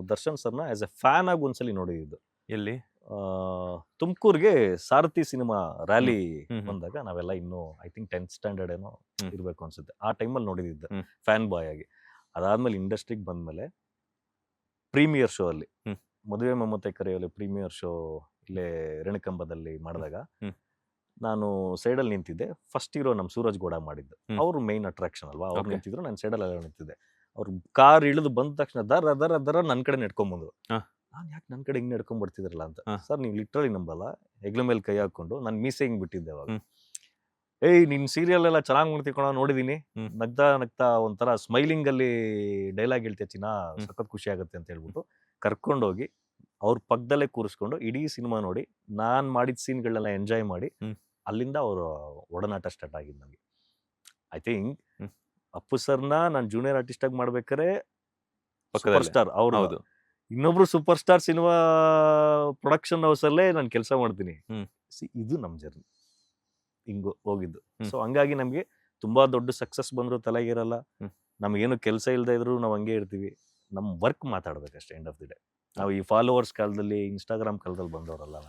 ದರ್ಶನ್ ಸರ್ನ as A fan ಆಗಿ ಒಂದ್ಸಲಿ ನೋಡಿದ್ದು. ಎಲ್ಲಿ? ತುಮಕೂರ್ಗೆ ಸಾರಥಿ ಸಿನಿಮಾ ರ್ಯಾಲಿ ಹ್ಮ್. ಬಂದಾಗ ನಾವೆಲ್ಲ ಇನ್ನೂ ಐ ಥಿಂಕ್ 10th ಸ್ಟ್ಯಾಂಡರ್ಡ್ ಏನೋ ಹ್ಮ್. ಇರಬೇಕು ಅನ್ಸುತ್ತೆ. ಆ ಟೈಮಲ್ಲಿ ನೋಡಿದ್ದೆ ಹ್ಮ್. ಫ್ಯಾನ್ ಬಾಯ್ ಆಗಿ. ಅದಾದ್ಮೇಲೆ ಇಂಡಸ್ಟ್ರಿಗೆ ಬಂದ್ಮೇಲೆ ಪ್ರೀಮಿಯರ್ ಶೋ ಅಲ್ಲಿ ಹ್ಮ್. ಮದುವೆ ಮಮತೆ ಕರೆಯಲ್ಲಿ ಪ್ರೀಮಿಯರ್ ಶೋ ಇಲ್ಲೇ ರೇಣುಕಂಬದಲ್ಲಿ ಮಾಡಿದಾಗ ಹ್ಮ್. ನಾನು ಸೈಡಲ್ಲಿ ನಿಂತಿದ್ದೆ. ಫಸ್ಟ್ ಹೀರೋ ನಮ್ಮ ಸೂರಜ್ ಗೌಡ ಮಾಡಿದ್ದು. ಹ್ಮ್. ಅವರು ಮೈನ್ ಅಟ್ರಾಕ್ಷನ್ ಅಲ್ವಾ, ಅವ್ರು Okay. ನಿಂತಿದ್ರು, ನಾನು ಸೈಡಲ್ಲಿ ನಿಂತಿದ್ದೆ. ಅವ್ರು ಕಾರ್ ಇಳಿದು ಬಂದ ತಕ್ಷಣ ದರ ದರ ದರ ನನ್ನ ಕಡೆ ನೆಡ್ಕೊಂಬಂದ್ರು. ಹಾ. ನಾನು ಯಾಕೆ ನನ್ನ ಕಡೆ ಹಿಂಗೆ ನಡ್ಕೊಂಡ್ ಬರ್ತಿದ್ರಲ್ಲ ಅಂತ. ಹಾ. ಸರ್ ನೀವು ಲಿಟ್ರಲಿ ನಂಬಲ್ಲ, ಹೆಗ್ಲ ಮೇಲೆ ಕೈ ಹಾಕೊಂಡು ನಾನು ಮೀಸೆ ಹಿಂಗ್ ಬಿಟ್ಟಿದ್ದೆ ಅವಾಗ. ಹ್ಮ್. ಏಯ್ ನಿನ್ ಸೀರಿಯಲ್ ಎಲ್ಲ ಚೆನ್ನಾಗಿ ಮಾಡ್ತಿಕೊಳ ನೋಡಿದೀನಿ, ಹ್ಮ್. ನಗ್ತಾ ನಗ್ತಾ ಒಂಥರ ಸ್ಮೈಲಿಂಗ್ ಅಲ್ಲಿ ಡೈಲಾಗ್ ಹೇಳ್ತೀಯ ಚಿನ್ನ, ಹ್ಮ್. ಸಖತ್ ಖುಷಿ ಆಗುತ್ತೆ ಅಂತ ಹೇಳ್ಬಿಟ್ಟು ಕರ್ಕೊಂಡೋಗಿ ಅವ್ರ ಪಕ್ಕದಲ್ಲೇ ಕೂರಿಸ್ಕೊಂಡು ಇಡೀ ಸಿನಿಮಾ ನೋಡಿ ನಾನ್ ಮಾಡಿದ ಸೀನ್ಗಳನ್ನೆಲ್ಲ ಎಂಜಾಯ್ ಮಾಡಿ ಹ್ಮ್. ಅಲ್ಲಿಂದ ಅವ್ರ ಒಡನಾಟ ಸ್ಟಾರ್ಟ್ ಆಗಿದ್ದು ನನಗೆ. ಐ ಥಿಂಕ್ ಹ್ಮ್. ಅಪ್ಪು ಸರ್ನ ನಾನು ಜೂನಿಯರ್ ಆರ್ಟಿಸ್ಟ್ ಆಗಿ ಮಾಡ್ಬೇಕಾದ್ರೆ ಸೂಪರ್ ಪಕ್ಕದಲ್ಲೇ. ಸ್ಟಾರ್ ಅವ್ರು, ಹೌದು. ಇನ್ನೊಬ್ರು super star cinema production house ಅಲ್ಲೇ ನಾನು ಕೆಲಸ ಮಾಡ್ತೀನಿ. ಹ್ಮ್. ಇದು ನಮ್ ಜರ್ನಿ ಹಿಂಗು ಹೋಗಿದ್ದು. ಹ್ಮ್. ಸೊ ಹಂಗಾಗಿ ನಮ್ಗೆ ತುಂಬಾ ದೊಡ್ಡ ಸಕ್ಸಸ್ ಬಂದ್ರು ತಲೆಗಿರಲ್ಲ. ಹ್ಮ್. ನಮಗೇನು ಕೆಲಸ ಇಲ್ಲದೆ ಇದ್ರು ನಾವು ಹಂಗೆ ಇರ್ತೀವಿ. ನಮ್ ವರ್ಕ್ ಮಾತಾಡ್ಬೇಕಷ್ಟೇ ಎಂಡ್ ಆಫ್ ದಿ ಡೇ. ನಾವು ಈ ಫಾಲೋವರ್ಸ್ ಕಾಲದಲ್ಲಿ, ಇನ್ಸ್ಟಾಗ್ರಾಮ್ ಕಾಲದಲ್ಲಿ ಬಂದವರಲ್ಲ ನಾವು.